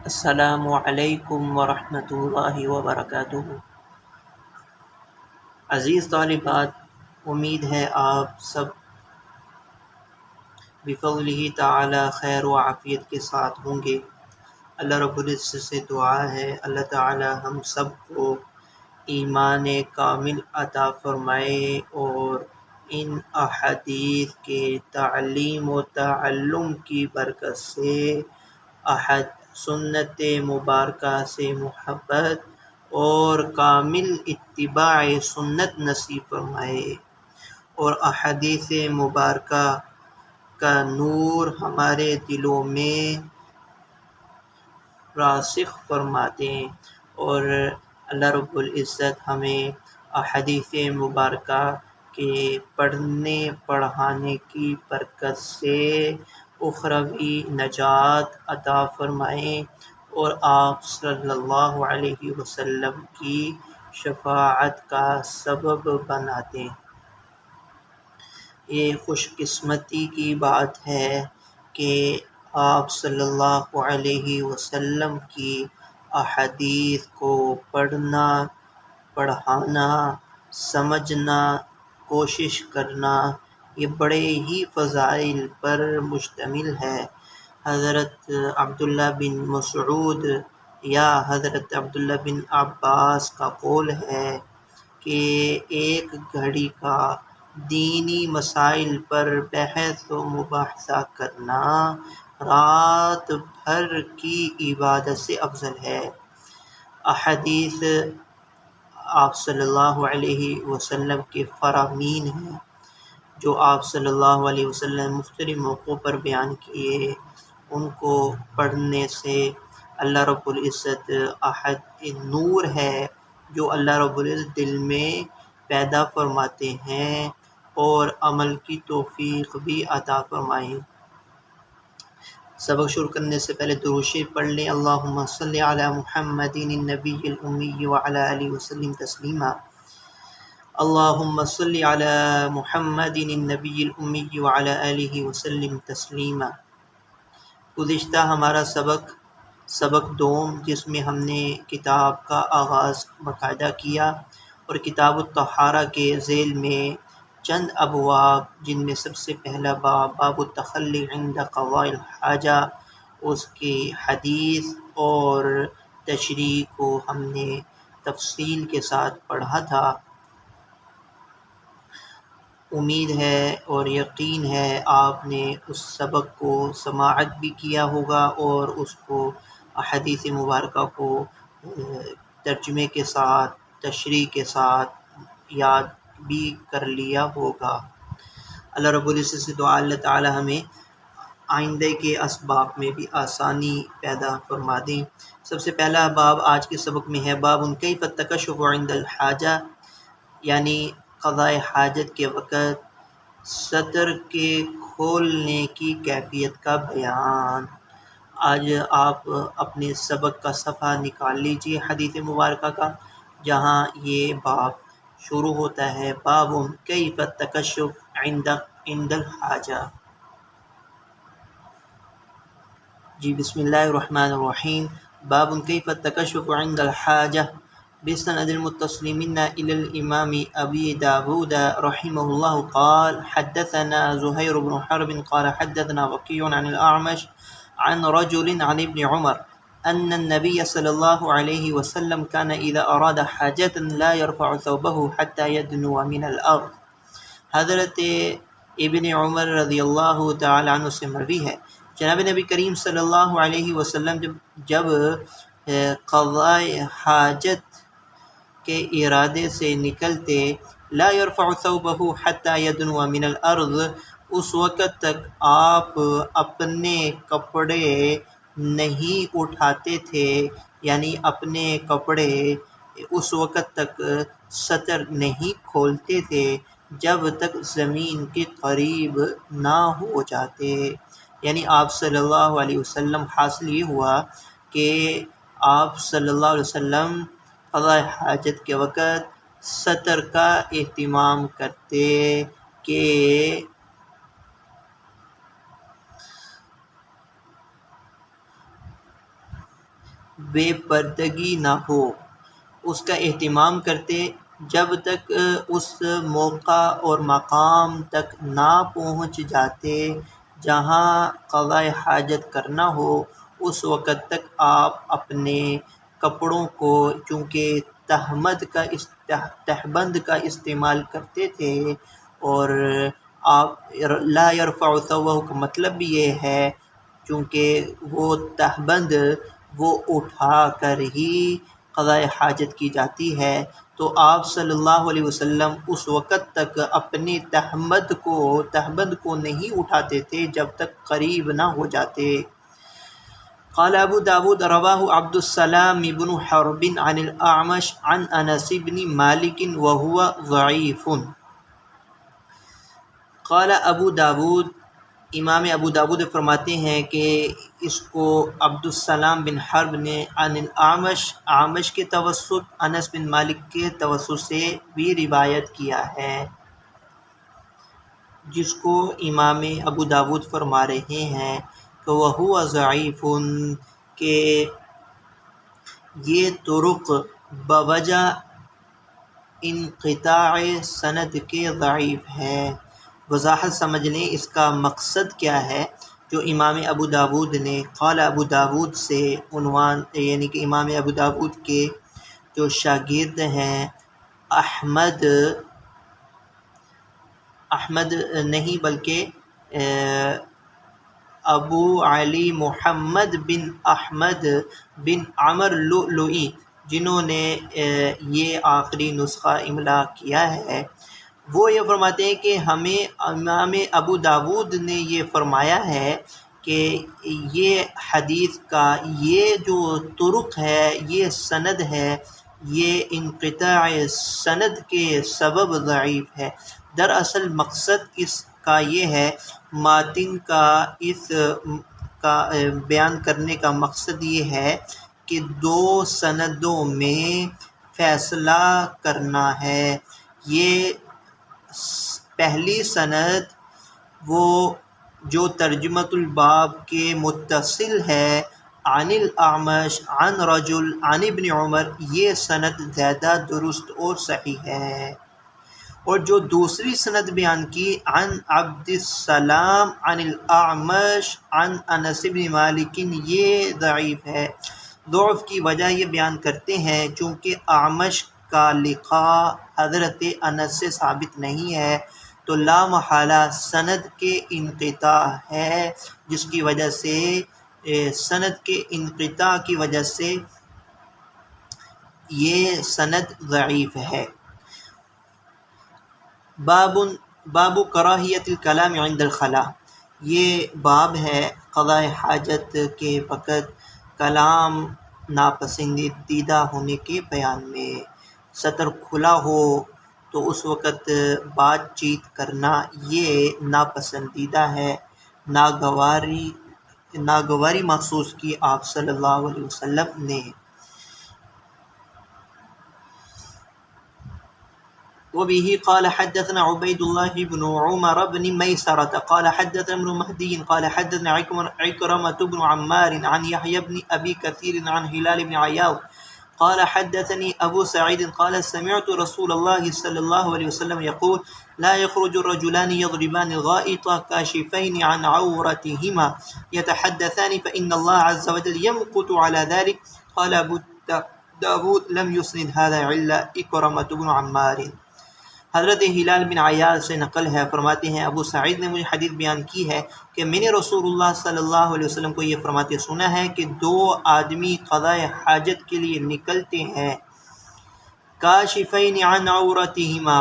السلام علیکم ورحمۃ اللہ وبرکاتہ۔ عزیز طالبات، امید ہے آپ سب بفضلہ تعالی خیر و عافیت کے ساتھ ہوں گے۔ اللہ رب العزت سے دعا ہے اللہ تعالی ہم سب کو ایمان کامل عطا فرمائے اور ان احادیث کے تعلیم و تعلم کی برکت سے سنت مبارکہ سے محبت اور کامل اتباع سنت نصیب فرمائے، اور احادیث مبارکہ کا نور ہمارے دلوں میں راسخ فرما دیں، اور اللہ رب العزت ہمیں احادیث مبارکہ کے پڑھنے پڑھانے کی برکت سے اخروی نجات عطا فرمائیں اور آپ صلی اللہ علیہ وسلم کی شفاعت کا سبب بنا دیں۔ یہ خوش قسمتی کی بات ہے کہ آپ صلی اللہ علیہ وسلم کی احادیث کو پڑھنا، پڑھانا، سمجھنا، کوشش کرنا، یہ بڑے ہی فضائل پر مشتمل ہے۔ حضرت عبداللہ بن مسعود یا حضرت عبداللہ بن عباس کا قول ہے کہ ایک گھڑی کا دینی مسائل پر بحث و مباحثہ کرنا رات بھر کی عبادت سے افضل ہے۔ احادیث آپ صلی اللہ علیہ وسلم کے فرامین ہیں جو آپ صلی اللہ علیہ وسلم مختلف موقعوں پر بیان کیے، ان کو پڑھنے سے اللہ رب العزت نور ہے جو اللہ رب العزت دل میں پیدا فرماتے ہیں اور عمل کی توفیق بھی عطا فرمائیں۔ سبق شروع کرنے سے پہلے درود شریف پڑھ لیں۔ اللہم صلی علی محمد النبی الامی وعلی آلہ وسلم تسلیما۔ اللہم صلی علی محمد النبی الامی وعلی آلہ وسلم تسلیما۔ گزشتہ ہمارا سبق دوم، جس میں ہم نے کتاب کا آغاز باقاعدہ کیا اور کتاب الطہارہ کے ذیل میں چند ابواب، جن میں سب سے پہلا باب التخلی عند قضاء الحاجہ، اس کی حدیث اور تشریح کو ہم نے تفصیل کے ساتھ پڑھا تھا۔ امید ہے اور یقین ہے آپ نے اس سبق کو سماعت بھی کیا ہوگا اور اس کو احادیث مبارکہ کو ترجمے کے ساتھ، تشریح کے ساتھ یاد بھی کر لیا ہوگا۔ اللہ رب العزت سے دعا اللہ تعالی ہمیں آئندہ کے اسباق میں بھی آسانی پیدا فرما دیں۔ سب سے پہلا باب آج کے سبق میں ہے باب کیف التکشف عند الحاجہ، یعنی قضاء حاجت کے وقت سطر کے کھولنے کی کیفیت کا بیان۔ آج آپ اپنے سبق کا صفحہ نکال لیجئے حدیث مبارکہ کا، جہاں یہ باب شروع ہوتا ہے باب کیف التکشف عند الحاجہ۔ جی بسم اللہ الرحمن الرحیم۔ باب کیف التکشف عند الحاجہ بسند المتصل منا الى الامام ابی داود رحمہ اللہ قال حدثنا زہیر بن حرب قال حدثنا وکیع عن الاعمش عن رجل عن ابن عمر ان النبي صلی اللہ علیہ وسلم كان اذا اراد حاجة لا يرفع ثوبه حتى يدنو من الارض۔ حضرت ابن عمر رضی اللہ تعالی عنہ سے مروی ہے، جناب نبی کریم صلی اللہ علیہ وسلم جب قضاء حاجت کے ارادے سے نکلتے، لا يرفع ثوبه حتى يدنو من الارض، اس وقت تک آپ اپنے کپڑے نہیں اٹھاتے تھے، یعنی اپنے کپڑے اس وقت تک سطر نہیں کھولتے تھے جب تک زمین کے قریب نہ ہو جاتے۔ یعنی آپ صلی اللہ علیہ وسلم حاصل یہ ہوا کہ آپ صلی اللہ علیہ وسلم قضاء حاجت کے وقت سطر کا اہتمام کرتے کہ بے پردگی نہ ہو، اس کا اہتمام کرتے جب تک اس موقع اور مقام تک نہ پہنچ جاتے جہاں قضاء حاجت کرنا ہو، اس وقت تک آپ اپنے کپڑوں کو چونکہ تہبند کا استعمال کرتے تھے، اور آپ لا یرفع ثوبہ کا مطلب بھی یہ ہے چونکہ وہ تہبند وہ اٹھا کر ہی قضاء حاجت کی جاتی ہے، تو آپ صلی اللہ علیہ وسلم اس وقت تک اپنے تہبند کو نہیں اٹھاتے تھے جب تک قریب نہ ہو جاتے۔ قال ابو داود رواہ عبد السلام بن حرب عن الاعمش عن انس بن مالک وهو ضعیف۔ قال ابو داود، امام ابو داود فرماتے ہیں کہ اس کو عبد السلام بن حرب نے عن اعمش کے توسط، انس بن مالک کے توسط سے بھی روایت کیا ہے، جس کو امام ابو داود فرما رہے ہیں کہ وہو ضعیف، کہ یہ طرق بوجہ انقطاع سند کے ضعیف ہے۔ وضاحت سمجھ لیں اس کا مقصد کیا ہے۔ جو امام ابو داود نے قال ابو داود سے عنوان، یعنی کہ امام ابو داود کے جو شاگرد ہیں احمد نہیں بلکہ ابو علی محمد بن احمد بن عمر لؤلؤی، جنہوں نے یہ آخری نسخہ املا کیا ہے، وہ یہ فرماتے ہیں کہ ہمیں امام ابو داود نے یہ فرمایا ہے کہ یہ حدیث کا یہ جو طرق ہے، یہ سند ہے، یہ انقطاع سند کے سبب ضعیف ہے۔ دراصل مقصد اس کا یہ ہے، ماتن کا اس کا بیان کرنے کا مقصد یہ ہے کہ دو سندوں میں فیصلہ کرنا ہے۔ یہ پہلی سند وہ جو ترجمۃ الباب کے متصل ہے، عن الاعمش عن رجل عن ابن عمر، یہ سند زیادہ درست اور صحیح ہے، اور جو دوسری سند بیان کی عن عبد السلام عن الاعمش عن انس بن مالک، یہ ضعیف ہے۔ ضعف کی وجہ یہ بیان کرتے ہیں چونکہ اعمش کا لقاء حضرت انس سے ثابت نہیں ہے، تو لا محالہ سند کے انقطاع ہے، جس کی وجہ سے سند کے انقطاع کی وجہ سے یہ سند ضعیف ہے۔ باب کراہیت الکلام عند الخلاء، یہ باب ہے قضاء حاجت کے وقت کلام ناپسندیدہ ہونے کے بیان میں۔ سطر کھلا ہو تو اس وقت بات چیت کرنا یہ ناپسندیدہ ہے۔ ناگواری محسوس کی آپ صلی اللہ علیہ وسلم نے۔ وبه قال حدثنا عبيد الله بن عمر بن ميسرة قال حدثنا ابن مهدي قال حدثنا عكرمة بن عمار عن يحيى بن أبي كثير عن هلال بن عياض قال حدثني أبو سعيد قال سمعت رسول الله صلى الله عليه وسلم يقول لا يخرج الرجلان يضربان الغائط كاشفين عن عورتهما يتحدثان فإن الله عز وجل يمقت على ذلك۔ قال أبو داود لم يسند هذا إلا عكرمة بن عمار۔ حضرت ہلال بن عیاض سے نقل ہے، فرماتے ہیں ابو سعید نے مجھے حدیث بیان کی ہے کہ میں نے رسول اللہ صلی اللہ علیہ وسلم کو یہ فرماتے سنا ہے کہ دو آدمی قضاء حاجت کے لیے نکلتے ہیں، کاشفین عن عورتہما،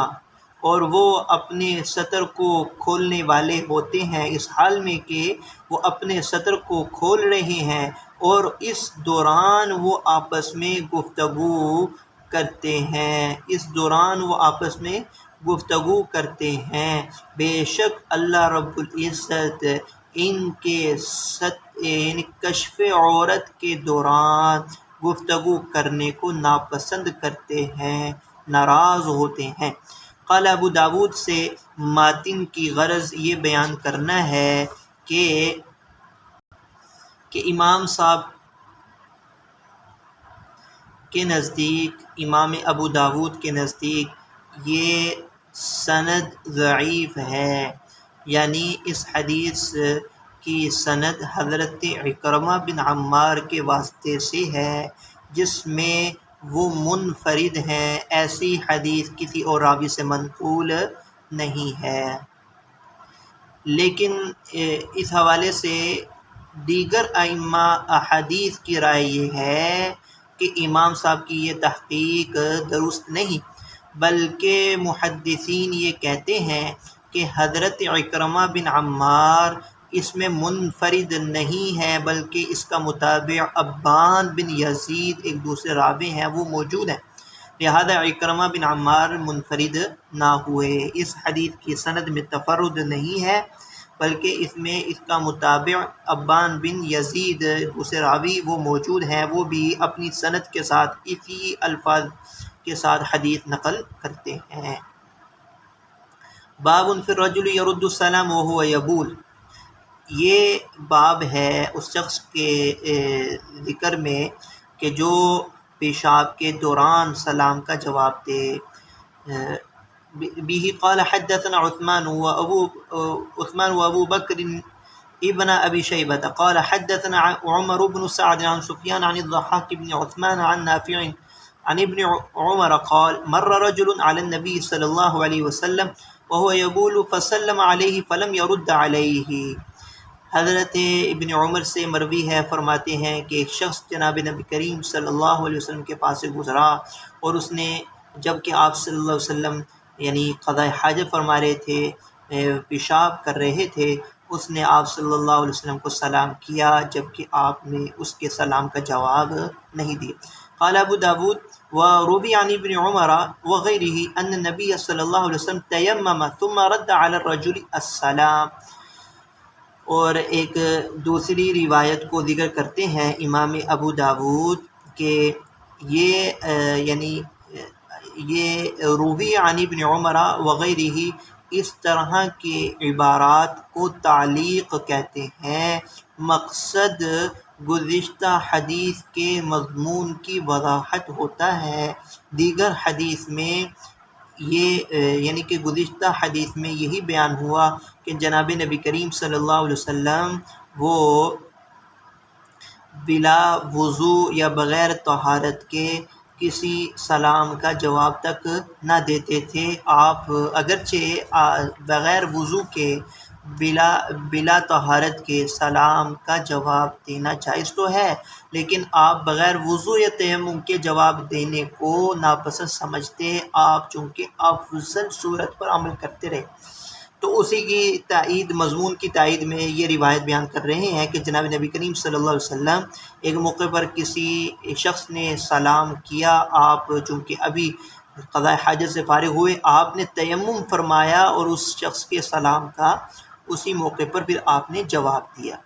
اور وہ اپنے سطر کو کھولنے والے ہوتے ہیں، اس حال میں کہ وہ اپنے سطر کو کھول رہے ہیں اور اس دوران وہ آپس میں گفتگو کرتے ہیں، بے شک اللہ رب العزت ان کے کشف عورت کے دوران گفتگو کرنے کو ناپسند کرتے ہیں، ناراض ہوتے ہیں۔ قال ابو داود سے ماتن کی غرض یہ بیان کرنا ہے کہ امام صاحب کے نزدیک، امام ابو داود کے نزدیک یہ سند ضعیف ہے، یعنی اس حدیث کی سند حضرت عکرمہ بن عمار کے واسطے سے ہے جس میں وہ منفرد ہیں، ایسی حدیث کسی اور راوی سے منقول نہیں ہے۔ لیکن اس حوالے سے دیگر ائمہ احادیث کی رائے یہ ہے کہ امام صاحب کی یہ تحقیق درست نہیں، بلکہ محدثین یہ کہتے ہیں کہ حضرت عکرمہ بن عمار اس میں منفرد نہیں ہے، بلکہ اس کا متابع ابان بن یزید ایک دوسرے راوی ہیں وہ موجود ہیں، لہذا عکرمہ بن عمار منفرد نہ ہوئے۔ اس حدیث کی سند میں تفرد نہیں ہے، بلکہ اس میں اس کا متابع ابان بن یزید دوسرے راوی وہ موجود ہیں، وہ بھی اپنی سند کے ساتھ اسی الفاظ کے ساتھ حدیث نقل کرتے ہیں۔ باب فی الرجل یرد السلام وهو یبول، یہ باب ہے اس شخص کے ذکر میں کہ جو پیشاب کے دوران سلام کا جواب دے۔ به قال حدثنا عثمان وابو بکر ابن ابی شیبۃ قال حدثنا عمر بن سعد عن سفیان عن الضحاک بن عثمان عن نافع عن ابن عمر قال مر رجل على النبي صلی اللہ علیہ وسلم وهو يبول فسلم عليه فلم يرد عليه۔ حضرت ابن عمر سے مروی ہے، فرماتے ہیں کہ ایک شخص جناب نبی کریم صلی اللہ علیہ وسلم کے پاس سے گزرا اور اس نے جب کہ آپ صلی اللہ علیہ وسلم یعنی قضاء حاجت فرما رہے تھے، پیشاب کر رہے تھے، اس نے آپ صلی اللہ علیہ وسلم کو سلام کیا جبکہ آپ نے اس کے سلام کا جواب نہیں دیا۔ قال ابو داود وروی عن ابن عمر وغیرہ ان النبی صلی اللہ علیہ وسلم تیمم ثم رد على الرجل السلام، اور ایک دوسری روایت کو ذکر کرتے ہیں امام ابو داود کہ یہ روی عن ابن عمر وغیرہ اس طرح کے عبارات کو تعلیق کہتے ہیں، مقصد گزشتہ حدیث کے مضمون کی وضاحت ہوتا ہے۔ دیگر حدیث میں یہ یعنی کہ گزشتہ حدیث میں یہی بیان ہوا کہ جناب نبی کریم صلی اللہ علیہ وسلم وہ بلا وضو یا بغیر طہارت کے کسی سلام کا جواب تک نہ دیتے تھے۔ آپ اگرچہ بغیر وضو کے بلا طہارت کے سلام کا جواب دینا جائز تو ہے، لیکن آپ بغیر وضو یا تیمم کے جواب دینے کو ناپسند سمجھتے، آپ چونکہ افضل صورت پر عمل کرتے رہے، تو اسی کی تائید، مضمون کی تائید میں یہ روایت بیان کر رہے ہیں کہ جناب نبی کریم صلی اللہ علیہ وسلم ایک موقع پر کسی شخص نے سلام کیا، آپ چونکہ ابھی قضاء حاجت سے فارغ ہوئے، آپ نے تیمم فرمایا اور اس شخص کے سلام کا اسی موقع پر پھر آپ نے جواب دیا۔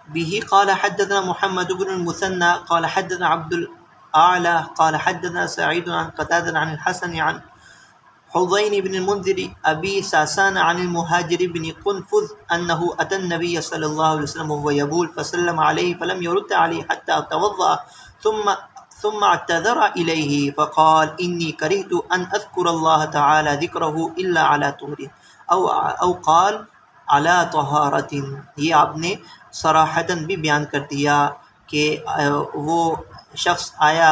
به قال حدثنا محمد بن المثنى قال حدثنا عبد الأعلى قال حدثنا سعيد عن قتادة عن الحسن عن حضين بن المنذر أبي ساسان عن المهاجر بن قنفذ أنه أتى النبي صلى الله عليه وسلم وهو يبول فسلم عليه فلم يرد عليه حتى توضأ ثم اعتذر إليه فقال إني كرهت أن أذكر الله تعالى ذكره إلا على طهر او قال على طهارة۔ یہ آپ نے صراحتاً بھی بیان کر دیا کہ وہ شخص آیا،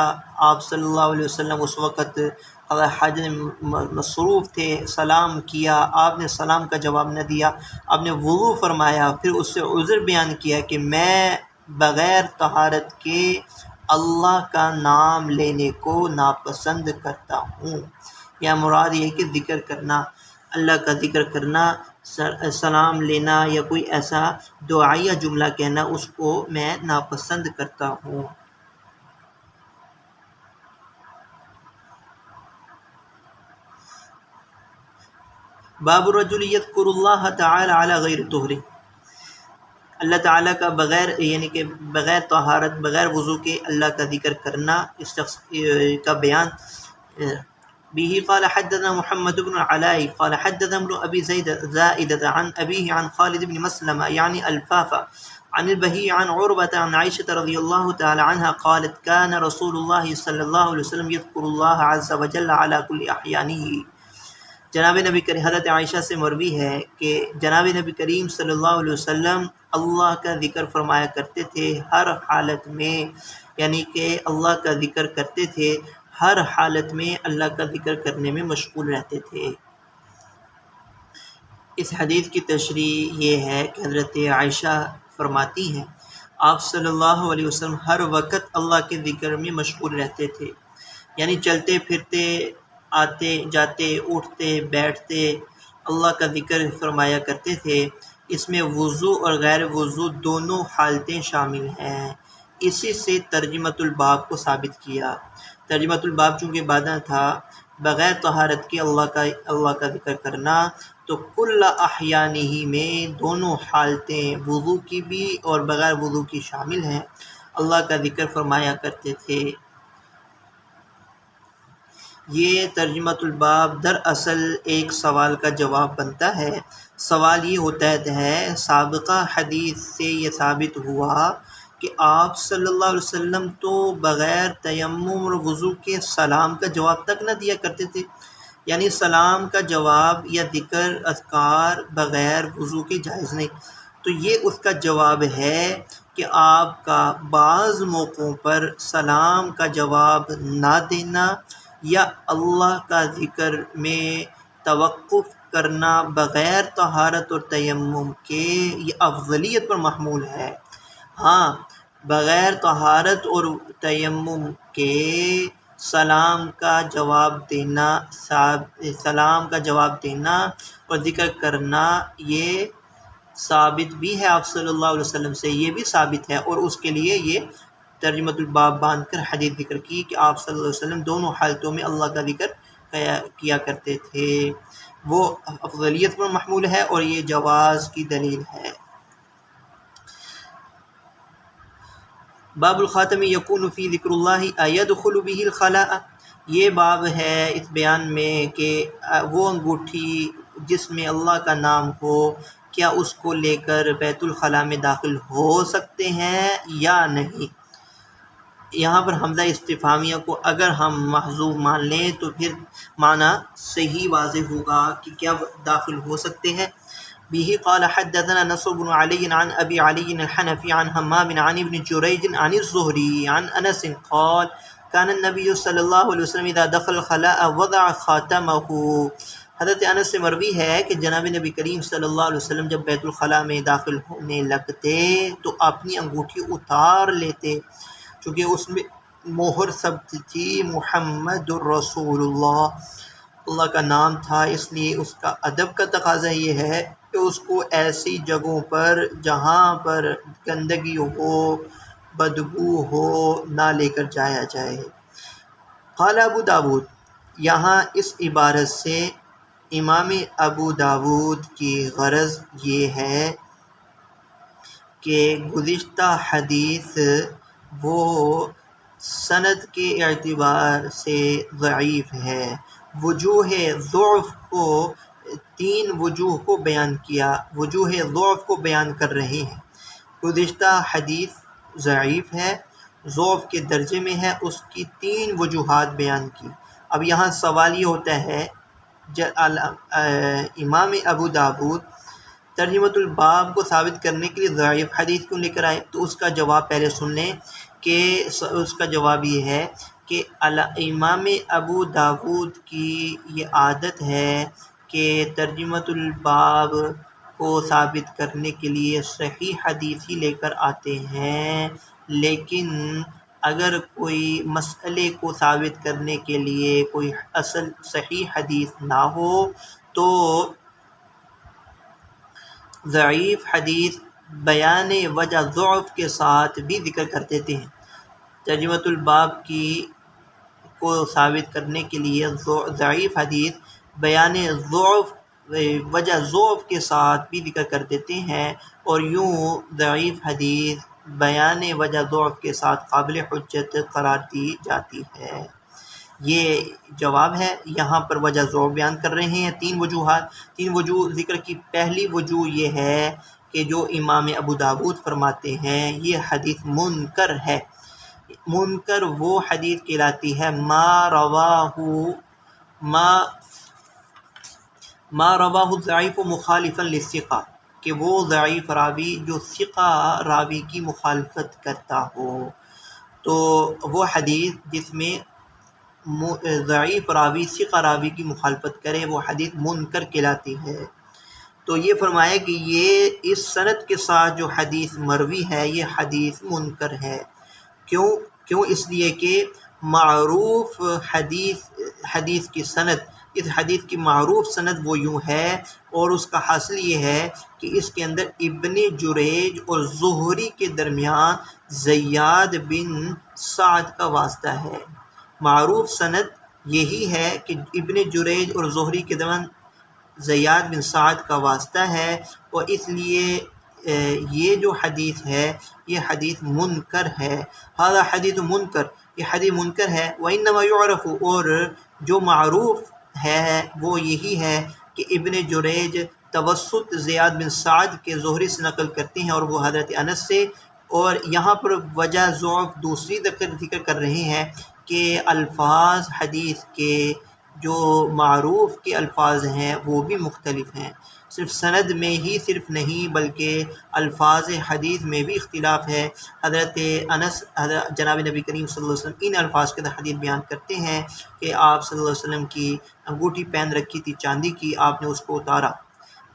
آپ صلی اللہ علیہ وسلم اس وقت حاجت مصروف تھے، سلام کیا، آپ نے سلام کا جواب نہ دیا، آپ نے وضو فرمایا، پھر اس سے عذر بیان کیا کہ میں بغیر طہارت کے اللہ کا نام لینے کو ناپسند کرتا ہوں۔ یا مراد یہ کہ ذکر کرنا، اللہ کا ذکر کرنا، سلام لینا یا کوئی ایسا دعائیہ جملہ کہنا، اس کو میں ناپسند کرتا ہوں۔ باب الرجل یذکر اللہ تعالی علی غیر طہر، اللہ تعالیٰ کا بغیر یعنی کہ بغیر طہارت، بغیر وضو کے اللہ کا ذکر کرنا، اس شخص کا بیان۔ به قال حدثنا محمد بن العلاء قال حدثنا ابن ابي زائدة عن ابيه عن خالد بن مسلمة يعني الفافة عن البهي عن عروة عن عائشة رضي الله تعالى عنها قالت كان رسول الله صلى الله عليه وسلم يذكر الله عز وجل على كل أحيانه. جناب نبی کریم حضرت عائشہ سے مروی ہے کہ جناب نبی کریم صلی اللہ علیہ وسلم اللہ کا ذکر فرمایا کرتے تھے ہر حالت میں، یعنی کہ اللہ کا ذکر کرتے تھے، ہر حالت میں اللہ کا ذکر کرنے میں مشغول رہتے تھے۔ اس حدیث کی تشریح یہ ہے کہ حضرت عائشہ فرماتی ہیں آپ صلی اللہ علیہ وسلم ہر وقت اللہ کے ذکر میں مشغول رہتے تھے، یعنی چلتے پھرتے، آتے جاتے، اٹھتے بیٹھتے اللہ کا ذکر فرمایا کرتے تھے۔ اس میں وضو اور غیر وضو دونوں حالتیں شامل ہیں۔ اسی سے ترجمۃ الباب کو ثابت کیا۔ ترجمۃ الباب چونکہ بادہ تھا بغیر طہارت کے اللہ کا ذکر کرنا، تو کل احیانہ میں دونوں حالتیں وضو کی بھی اور بغیر وضو کی شامل ہیں، اللہ کا ذکر فرمایا کرتے تھے۔ یہ ترجمۃ الباب دراصل ایک سوال کا جواب بنتا ہے۔ سوال یہ ہوتا ہے سابقہ حدیث سے یہ ثابت ہوا کہ آپ صلی اللہ علیہ وسلم تو بغیر تیمم اور وضو کے سلام کا جواب تک نہ دیا کرتے تھے، یعنی سلام کا جواب یا ذکر اذکار بغیر وضو کے جائز نہیں۔ تو یہ اس کا جواب ہے کہ آپ کا بعض موقعوں پر سلام کا جواب نہ دینا یا اللہ کا ذکر میں توقف کرنا بغیر طہارت اور تیمم کے یہ افضلیت پر محمول ہے۔ ہاں، بغیر طہارت اور تیمم کے سلام کا جواب دینا اور ذکر کرنا یہ ثابت بھی ہے آپ صلی اللہ علیہ وسلم سے، یہ بھی ثابت ہے، اور اس کے لیے یہ ترجمۃ الباب باندھ کر حدیث ذکر کی کہ آپ صلی اللہ علیہ وسلم دونوں حالتوں میں اللہ کا ذکر کیا کرتے تھے، وہ افضلیت پر محمول ہے اور یہ جواز کی دلیل ہے۔ باب الخاتم یکون فی ذکر اللہ ایدخل به الخلاء، یہ باب ہے اس بیان میں کہ وہ انگوٹھی جس میں اللہ کا نام ہو کیا اس کو لے کر بیت الخلاء میں داخل ہو سکتے ہیں یا نہیں۔ یہاں پر حمزہ استفہامیہ کو اگر ہم محذوف مان لیں تو پھر معنی صحیح واضح ہوگا کہ کیا داخل ہو سکتے ہیں۔ به قال حدثنا نصر بن علي عن أبي علي الحنفي عن همام عن ابن جريج عن الزهري عن أنس قال كان النبي صلى الله عليه وسلم إذا دخل الخلاء وضع خاتمه۔ حضرت انس سے مروی ہے کہ جناب نبی کریم صلی اللہ علیہ وسلم جب بیت الخلاء میں داخل ہونے لگتے تو اپنی انگوٹھی اتار لیتے، چونکہ اس میں مہر ثبت تھی محمد الرسول اللہ، اللہ کا نام تھا، اس لیے اس کا ادب کا تقاضا یہ ہے کہ اس کو ایسی جگہوں پر جہاں پر گندگی ہو، بدبو ہو، نہ لے کر جایا جائے۔ قال ابو داود، یہاں اس عبارت سے امام ابو داود کی غرض یہ ہے کہ گزشتہ حدیث وہ سند کے اعتبار سے ضعیف ہے۔ وجوہ ضعف کو تین وجوہ کو بیان کیا، وجوہ ضعف کو بیان کر رہے ہیں۔ گزشتہ حدیث ضعیف ہے، ضعف کے درجے میں ہے، اس کی تین وجوہات بیان کی۔ اب یہاں سوال یہ ہوتا ہے امام ابو داود ترجمۃ الباب کو ثابت کرنے کے لیے ضعیف حدیث کیوں لے کر آئے؟ تو اس کا جواب پہلے سن لیں کہ اس کا جواب یہ ہے کہ امام ابو داود کی یہ عادت ہے کہ ترجمۃ الباب کو ثابت کرنے کے لیے صحیح حدیث ہی لے کر آتے ہیں، لیکن اگر کوئی مسئلے کو ثابت کرنے کے لیے کوئی اصل صحیح حدیث نہ ہو تو ضعیف حدیث بیان وجہ ضعف کے ساتھ بھی ذکر کر دیتے ہیں۔ ترجمۃ الباب کو ثابت کرنے کے لیے ضعیف حدیث بیان ضعف وجہ ضعف کے ساتھ بھی ذکر کر دیتے ہیں، اور یوں ضعیف حدیث بیان وجہ ضعف کے ساتھ قابل حجت قرار دی جاتی ہے۔ یہ جواب ہے۔ یہاں پر وجہ ضعف بیان کر رہے ہیں، تین وجوہات، تین وجوہ ذکر کی۔ پہلی وجوہ یہ ہے کہ جو امام ابو داود فرماتے ہیں یہ حدیث منکر ہے۔ منکر وہ حدیث کہلاتی ہے ما رواہ ضعیف مخالفا للثقہ، کہ وہ ضعیف راوی جو ثقہ راوی کی مخالفت کرتا ہو، تو وہ حدیث جس میں ضعیف راوی ثقہ راوی کی مخالفت کرے وہ حدیث منکر کہلاتی ہے۔ تو یہ فرمایا کہ یہ اس سند کے ساتھ جو حدیث مروی ہے یہ حدیث منکر ہے۔ کیوں اس لیے کہ معروف حدیث کی سند، اس حدیث کی معروف سند وہ یوں ہے، اور اس کا حاصل یہ ہے کہ اس کے اندر ابن جریج اور زہری کے درمیان زیاد بن سعد کا واسطہ ہے۔ معروف سند یہی ہے کہ ابن جریج اور زہری کے درمیان زیاد بن سعد کا واسطہ ہے، اور اس لیے یہ جو حدیث ہے یہ حدیث منکر ہے۔ ہذا حدیث منکر، یہ حدیث منکر ہے۔ وَإِنَّمَا يُعْرَفُ، اور جو معروف ہے وہ یہی ہے کہ ابن جریج توسط زیاد بن سعد کے زہری سے نقل کرتے ہیں، اور وہ حضرت انس سے۔ اور یہاں پر وجہ ضعف دوسری ذکر کر رہے ہیں کہ الفاظ حدیث کے جو معروف کے الفاظ ہیں وہ بھی مختلف ہیں، صرف سند میں ہی صرف نہیں بلکہ الفاظ حدیث میں بھی اختلاف ہے۔ حضرت انس جناب نبی کریم صلی اللہ علیہ وسلم ان الفاظ کے حدیث بیان کرتے ہیں کہ آپ صلی اللہ علیہ وسلم کی انگوٹھی پہن رکھی تھی چاندی کی، آپ نے اس کو اتارا۔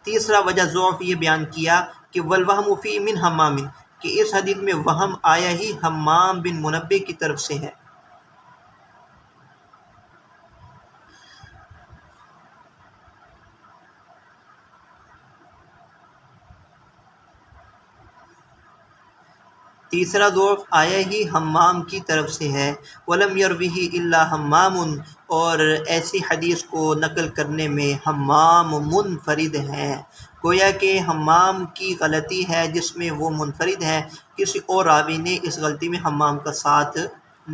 تیسرا وجہ ضعف یہ بیان کیا کہ والوہم فی من حمام، کہ اس حدیث میں وہم آیا ہی حمام بن منبہ کی طرف سے ہے۔ تیسرا ضعف آیا ہی حمام کی طرف سے ہے۔ ولم یروہ الا حمام، اور ایسی حدیث کو نقل کرنے میں حمام منفرد ہیں، گویا کہ حمام کی غلطی ہے جس میں وہ منفرد ہے، کسی اور راوی نے اس غلطی میں حمام کا ساتھ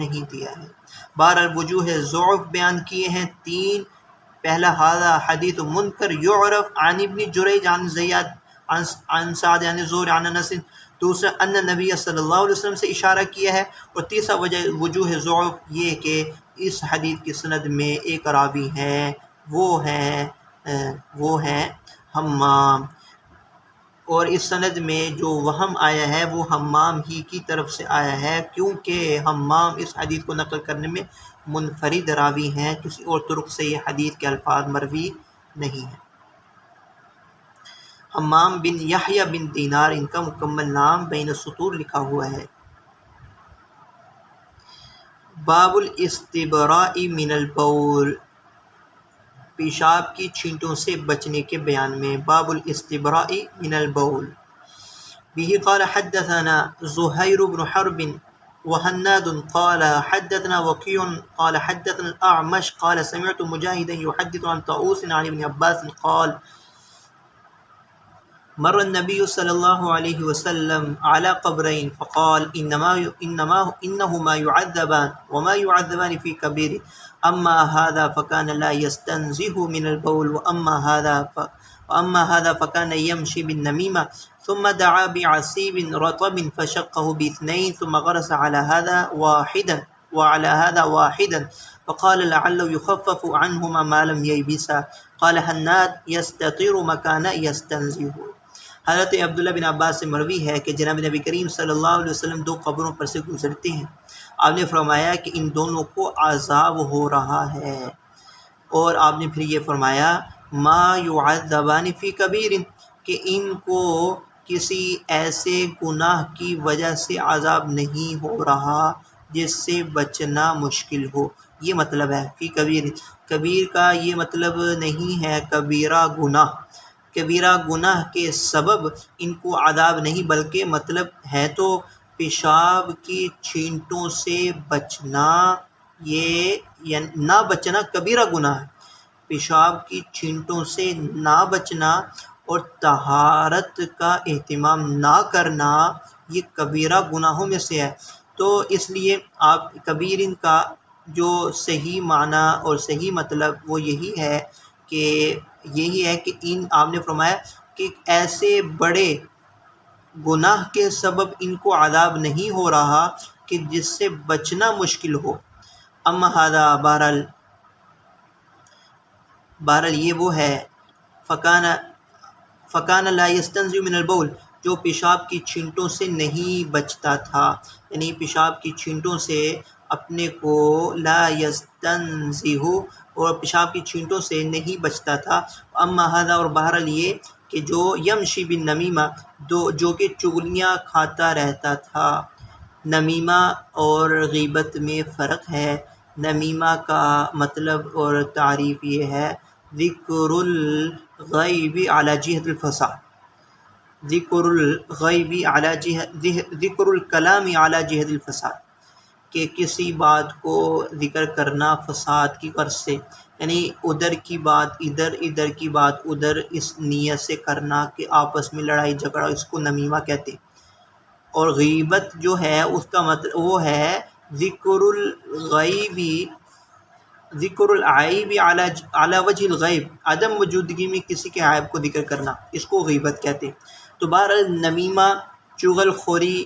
نہیں دیا ہے۔ بہرحال وجوہ ضعف بیان کیے ہیں تین۔ پہلا ھذا حدیث منکر یعرف عن ابن جریج عن زیاد عن سعد عن زہری عن انس۔ دوسرا ان نبی صلی اللہ علیہ وسلم سے اشارہ کیا ہے، اور تیسرا وجوہ ضعف یہ کہ اس حدیث کی سند میں ایک راوی ہیں وہ ہیں حمام، اور اس سند میں جو وہم آیا ہے وہ حمام ہی کی طرف سے آیا ہے، کیونکہ حمام اس حدیث کو نقل کرنے میں منفرد راوی ہیں، کسی اور طرق سے یہ حدیث کے الفاظ مروی نہیں ہیں۔ حمام بن یحییٰ بن دینار ان کا مکمل نام بین السطور لکھا ہوا ہے۔ باب الاستبراء من البول، پیشاب کی چھینٹوں سے بچنے کے بیان میں۔ باب الاستبراء من البول، به قال حدثنا زهير بن حرب وهناد قال حدثنا وكيع قال حدثنا الأعمش قال سمعت مجاهدا يحدث عن طاووس عن ابن عباس قال مر النبي صلى الله عليه وسلم على قبرين فقال إنهما يعذبان وما يعذبان في كبير، أما هذا فكان لا يستنزه من البول وأما هذا فكان يمشي بالنميمة، ثم دعا بعصيب رطب فشقه باثنين ثم غرس على هذا واحدا وعلى هذا واحدا فقال لعله يخفف عنهما ما لم ييبسا۔ قال حناد يستطير مكان يستنزه۔ حضرت عبداللہ بن عباس سے مروی ہے کہ جناب نبی کریم صلی اللہ علیہ وسلم دو قبروں پر سے گزرتے ہیں، آپ نے فرمایا کہ ان دونوں کو عذاب ہو رہا ہے، اور آپ نے پھر یہ فرمایا ما یعذبان فی کبیر، کہ ان کو کسی ایسے گناہ کی وجہ سے عذاب نہیں ہو رہا جس سے بچنا مشکل ہو۔ یہ مطلب ہے فی کبیر، کبیر کا یہ مطلب نہیں ہے کبیرہ گناہ، کبیرہ گناہ کے سبب ان کو عذاب نہیں، بلکہ مطلب ہے تو پیشاب کی چھینٹوں سے بچنا، یہ نہ بچنا کبیرہ گناہ ہے، پیشاب کی چھینٹوں سے نہ بچنا اور طہارت کا اہتمام نہ کرنا یہ کبیرہ گناہوں میں سے ہے۔ تو اس لیے آپ کبیرن کا جو صحیح معنی اور صحیح مطلب وہ یہی ہے کہ ان آپ نے فرمایا کہ ایسے بڑے گناہ کے سبب ان کو عذاب نہیں ہو رہا کہ جس سے بچنا مشکل ہو۔ اما ہذا بہرحال یہ وہ ہے فکان لا یستنزی من البول، جو پیشاب کی چھینٹوں سے نہیں بچتا تھا، یعنی پیشاب کی چھینٹوں سے اپنے کو لا یستنزی ہو، اور پیشاب کی چھینٹوں سے نہیں بچتا تھا۔ اما ھذا، اور بہرحال یہ کہ جو یمشی بالنمیمہ، جو کہ چغلیاں کھاتا رہتا تھا۔ نمیمہ اور غیبت میں فرق ہے۔ نمیمہ کا مطلب اور تعریف یہ ہے ذکر الغیب علی جہت الفساد، ذکر الکلام علی جہت الفساد، کہ کسی بات کو ذکر کرنا فساد کی غرض سے، یعنی ادھر کی بات ادھر، ادھر کی بات ادھر، اس نیت سے کرنا کہ آپس میں لڑائی جھگڑا، اس کو نمیمہ کہتے ہیں۔ اور غیبت جو ہے اس کا مطلب وہ ہے ذکر العیب علی وجہ الغیب، عدم موجودگی میں کسی کے عیب کو ذکر کرنا، اس کو غیبت کہتے ہیں۔ تو بہرحال نمیمہ، چغل خوری،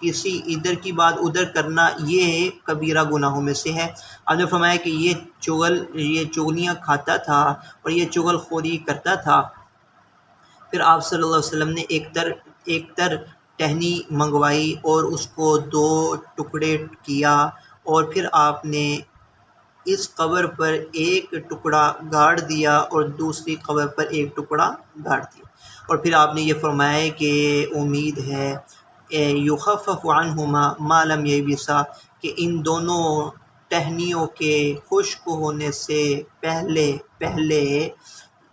کسی ادھر کی بات ادھر کرنا، یہ کبیرہ گناہوں میں سے ہے۔ آپ نے فرمایا کہ یہ چغلیاں کھاتا تھا اور یہ چغل خوری کرتا تھا۔ پھر آپ صلی اللہ علیہ وسلم نے ایک تر ٹہنی منگوائی اور اس کو 2 ٹکڑے کیا، اور پھر آپ نے اس قبر پر ایک ٹکڑا گاڑ دیا اور دوسری قبر پر ایک ٹکڑا گاڑ دیا، اور پھر آپ نے یہ فرمایا کہ امید ہے یخفف عنہما ما لم یبسا، کہ ان دونوں ٹہنیوں کے خشک ہونے سے پہلے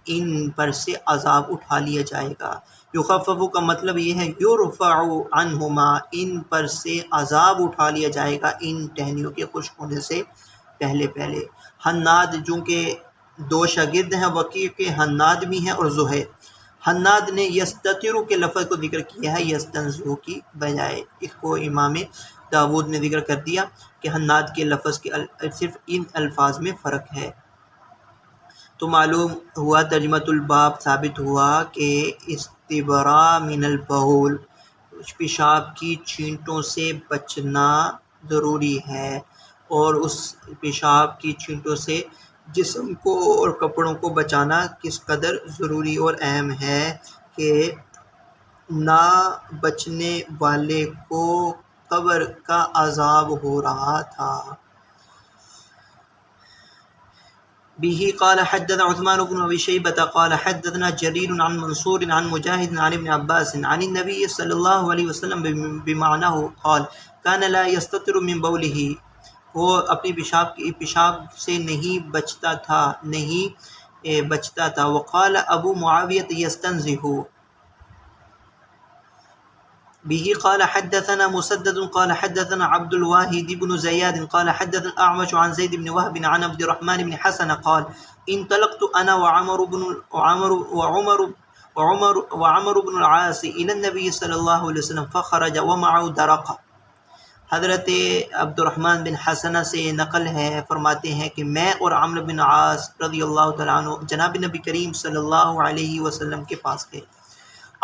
ان پر سے عذاب اٹھا لیا جائے گا۔ یخفف کا مطلب یہ ہے یرفع عنہما، ان پر سے عذاب اٹھا لیا جائے گا ان ٹہنیوں کے خشک ہونے سے پہلے۔ حناد، جو کہ 2 شاگرد ہیں، وکیع کے حناد بھی ہیں اور زہیر۔ حناد نے یستتر کے لفظ کو ذکر کیا ہے یستنزہ کی بجائے، اس کو امام داود نے ذکر کر دیا کہ حناد کے لفظ کے صرف ان الفاظ میں فرق ہے۔ تو معلوم ہوا، ترجمۃ الباب ثابت ہوا کہ استبراء من البول، پیشاب کی چھینٹوں سے بچنا ضروری ہے، اور اس پیشاب کی چھینٹوں سے جسم کو اور کپڑوں کو بچانا کس قدر ضروری اور اہم ہے کہ نہ بچنے والے کو قبر کا عذاب ہو رہا تھا۔ به قال حدثنا عثمان بن ابي شيبه قال حدثنا جرير عن منصور عن مجاهد عن ابن عباس عن النبي صلى الله عليه وسلم بمعناه قال كان لا يستتر من بوله، وہ اپنی پیشاب سے نہیں بچتا تھا۔ وقال ابو معاویہ یستنزہ به قال حدثنا مسدد قال حدثنا عبد الواحد بن زياد قال حدثنا الأعمش عن زيد بن وهب عن عبد الرحمن بن حسن قال انطلقت أنا وعمر بن العاص إلى النبي صلى الله عليه وسلم فخرج ومعه درقة۔ حضرت عبد الرحمن بن حسنہ سے نقل ہے، فرماتے ہیں کہ میں اور عمرو بن عاص رضی اللہ تعالیٰ عنہ جناب نبی کریم صلی اللہ علیہ وسلم کے پاس گئے۔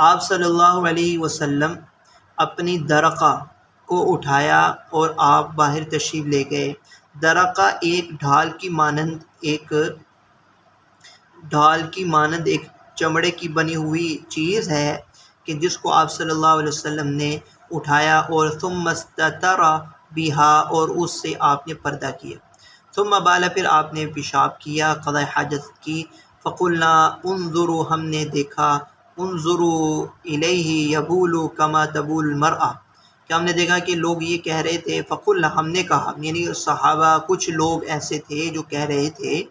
آپ صلی اللہ علیہ وسلم اپنی درقہ کو اٹھایا اور آپ باہر تشریف لے گئے۔ درقہ ایک ڈھال کی مانند ایک چمڑے کی بنی ہوئی چیز ہے کہ جس کو آپ صلی اللہ علیہ وسلم نے اٹھایا، اور ثم استتر بہا، اور اس سے آپ نے پردہ کیا۔ ثم بال، پھر آپ نے پیشاب کیا، قضاء حاجت کی۔ فقلنا انظروا، ہم نے دیکھا، انظروا الیہ یبول کما تبول المرأة، کہ ہم نے دیکھا کہ لوگ یہ کہہ رہے تھے، فقلنا، ہم نے کہا، یعنی صحابہ کچھ لوگ ایسے تھے جو کہہ رہے تھے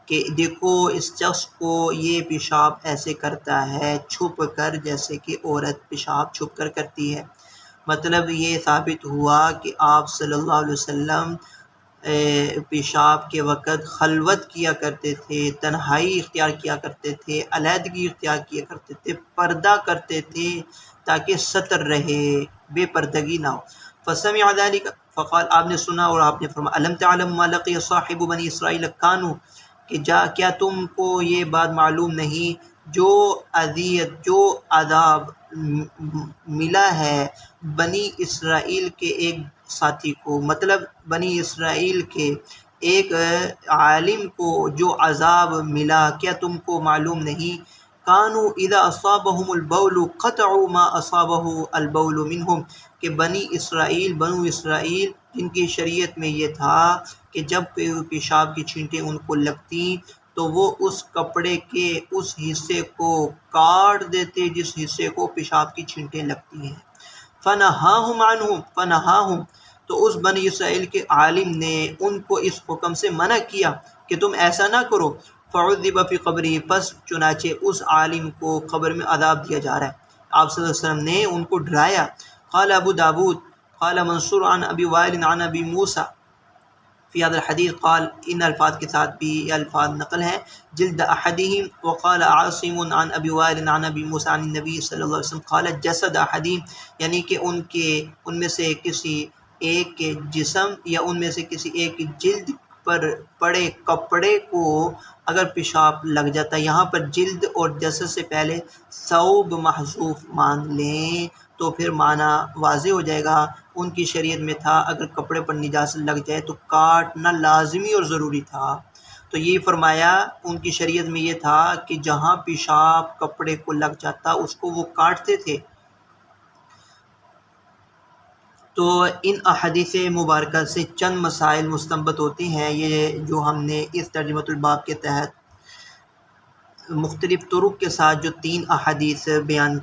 کہ دیکھو اس شخص کو یہ پیشاب ایسے کرتا ہے چھپ کر، جیسے کہ عورت پیشاب چھپ کر کرتی ہے۔ مطلب یہ ثابت ہوا کہ آپ صلی اللہ علیہ وسلم پیشاب کے وقت خلوت کیا کرتے تھے، تنہائی اختیار کیا کرتے تھے، علیحدگی اختیار کیا کرتے تھے، پردہ کرتے تھے تاکہ ستر رہے، بے پردگی نہ ہو۔ فسمع ذلك فقال، آپ نے سنا اور آپ نے فرمایا، الم تعلم ما لقي صاحب بنی اسرائیل کانوا، کہ کیا تم کو یہ بات معلوم نہیں جو عذاب ملا ہے بنی اسرائیل کے ایک ساتھی کو، مطلب بنی اسرائیل کے ایک عالم کو جو عذاب ملا، کیا تم کو معلوم نہیں؟ کانوا اذا اصابهم البول قطعوا ما اصابه البول منهم، کہ بنو اسرائیل جن کی شریعت میں یہ تھا کہ جب پیشاب کی چھینٹیں ان کو لگتی تو وہ اس کپڑے کے اس حصے کو کاٹ دیتے جس حصے کو پیشاب کی چھینٹیں لگتی ہیں۔ فنہاہم تو اس بنی اسرائیل کے عالم نے ان کو اس حکم سے منع کیا کہ تم ایسا نہ کرو۔ فعذب فی قبرہ، پس چنانچہ اس عالم کو قبر میں عذاب دیا جا رہا ہے۔ آپ صلی اللہ علیہ وسلم نے ان کو ڈرایا۔ قال ابو داود قال منصور عن ابی وائل عن ابی موسیٰ فی هذا الحدیث قال، ان الفاظ کے ساتھ بھی یہ الفاظ نقل ہیں، جلد احدہم، وقال عاصم عن ابی وائل عن ابی موسیٰ عن النبی صلی اللہ علیہ وسلم قال جسد احدہم، یعنی کہ ان میں سے کسی ایک کے جسم یا ان میں سے کسی ایک کی جلد پر پڑے کپڑے کو اگر پیشاب لگ جاتا ہے، یہاں پر جلد اور جسد سے پہلے ثوب محذوف مان لیں تو پھر معنی واضح ہو جائے گا۔ ان کی شریعت میں تھا اگر کپڑے پر نجاست لگ جائے تو کاٹنا لازمی اور ضروری تھا، تو یہ فرمایا ان کی شریعت میں یہ تھا کہ جہاں پیشاب کپڑے کو لگ جاتا اس کو وہ کاٹتے تھے۔ تو ان احادیث مبارکہ سے چند مسائل مستنبط ہوتے ہیں، یہ جو ہم نے اس ترجمۃ الباب کے تحت مختلف طرق کے ساتھ جو 3 احادیث بیان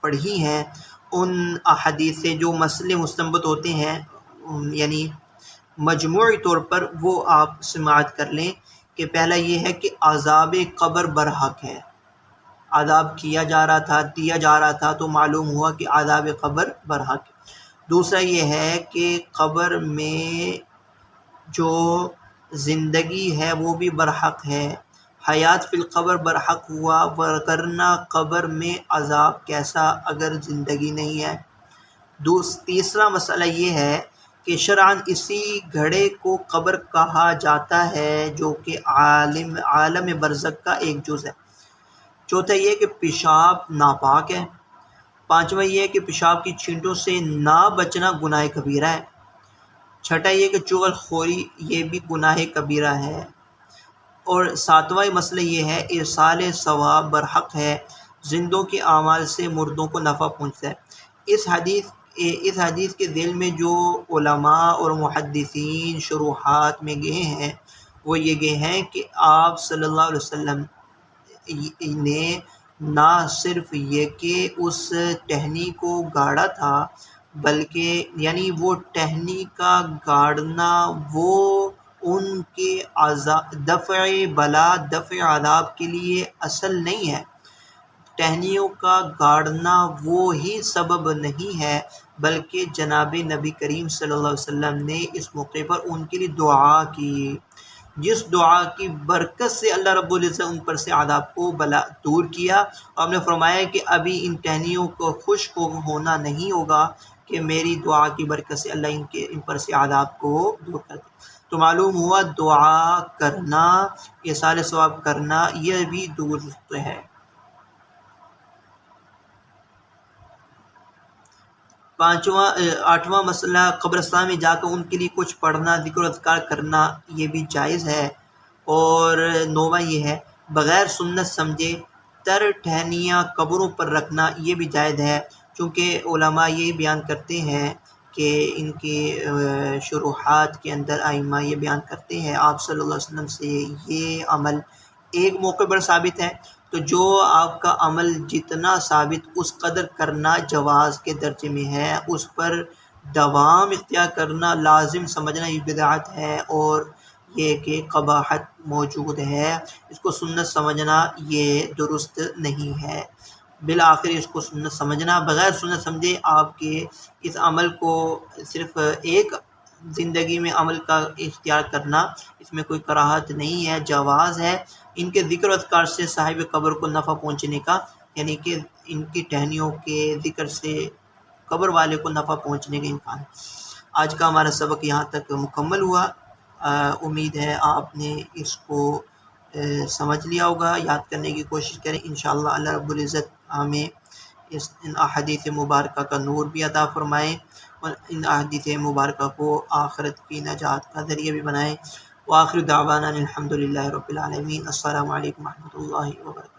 پڑھی ہیں، ان احادیث سے جو مسئلے مستنبط ہوتے ہیں یعنی مجموعی طور پر وہ آپ سماعت کر لیں کہ پہلا یہ ہے کہ عذاب قبر برحق ہے، عذاب کیا جا رہا تھا، دیا جا رہا تھا، تو معلوم ہوا کہ عذاب قبر برحق ہے۔ دوسرا یہ ہے کہ قبر میں جو زندگی ہے وہ بھی برحق ہے، حیات فی القبر برحق ہوا، ورنہ قبر میں عذاب کیسا اگر زندگی نہیں ہے۔ تیسرا مسئلہ یہ ہے کہ شرعاً اسی گھڑے کو قبر کہا جاتا ہے جو کہ عالم برزخ کا ایک جز ہے۔ چوتھا یہ کہ پیشاب ناپاک ہے۔ پانچواں یہ ہے کہ پیشاب کی چھینٹوں سے نہ بچنا گناہ کبیرہ ہے۔ چھٹا یہ کہ چغل خوری یہ بھی گناہ کبیرہ ہے۔ اور ساتواں مسئلہ یہ ہے ارسال ثواب برحق ہے، زندوں کے اعمال سے مردوں کو نفع پہنچتا ہے۔ اس حدیث کے ذیل میں جو علماء اور محدثین شروحات میں گئے ہیں وہ یہ گئے ہیں کہ آپ صلی اللہ علیہ وسلم نے نہ صرف یہ کہ اس ٹہنی کو گاڑا تھا بلکہ یعنی وہ ٹہنی کا گاڑنا وہ ان کے دفع بلا دفع عذاب کے لیے اصل نہیں ہے، ٹہنیوں کا گاڑنا وہ ہی سبب نہیں ہے، بلکہ جناب نبی کریم صلی اللہ علیہ وسلم نے اس موقع پر ان کے لیے دعا کی، جس دعا کی برکت سے اللہ رب العزت ان پر سے عذاب کو بلا دور کیا۔ اور ہم نے فرمایا کہ ابھی ان ٹہنیوں کو خشک ہونا نہیں ہوگا کہ میری دعا کی برکت سے اللہ ان پر سے عذاب کو دور کر دے۔ تو معلوم ہوا دعا کرنا، ایصال ثواب کرنا یہ بھی درست ہے۔ آٹھواں مسئلہ قبرستان میں جا کر ان کے لیے کچھ پڑھنا، ذکر و اذکار کرنا یہ بھی جائز ہے۔ اور نوواں یہ ہے بغیر سنت سمجھے ٹہنیاں قبروں پر رکھنا یہ بھی جائز ہے، چونکہ علماء یہ بیان کرتے ہیں کہ ان کے شروحات کے اندر ائمہ یہ بیان کرتے ہیں آپ صلی اللہ علیہ وسلم سے یہ عمل ایک موقع پر ثابت ہے، تو جو آپ کا عمل جتنا ثابت اس قدر کرنا جواز کے درجے میں ہے، اس پر دوام اختیار کرنا لازم سمجھنا یہ بدعت ہے، اور یہ کہ قباحت موجود ہے، اس کو سنت سمجھنا یہ درست نہیں ہے۔ بالآخر اس کو سنت سمجھنا، بغیر سنت سمجھے آپ کے اس عمل کو صرف ایک زندگی میں عمل کا اختیار کرنا اس میں کوئی کراہت نہیں ہے، جواز ہے۔ ان کے ذکر و اذکار سے صاحب قبر کو نفع پہنچنے کا، یعنی کہ ان کی ٹہنیوں کے ذکر سے قبر والے کو نفع پہنچنے کا امکان ہے۔ آج کا ہمارا سبق یہاں تک مکمل ہوا، امید ہے آپ نے اس کو سمجھ لیا ہوگا، یاد کرنے کی کوشش کریں، انشاءاللہ اللہ رب العزت ہمیں ان احادیث مبارکہ کا نور بھی عطا فرمائے اور ان احادیث مبارکہ کو آخرت کی نجات کا ذریعہ بھی بنائے۔ وآخر دعوانا الحمد للہ رب العالمین۔ السلام علیکم ورحمۃ اللہ وبرکاتہ۔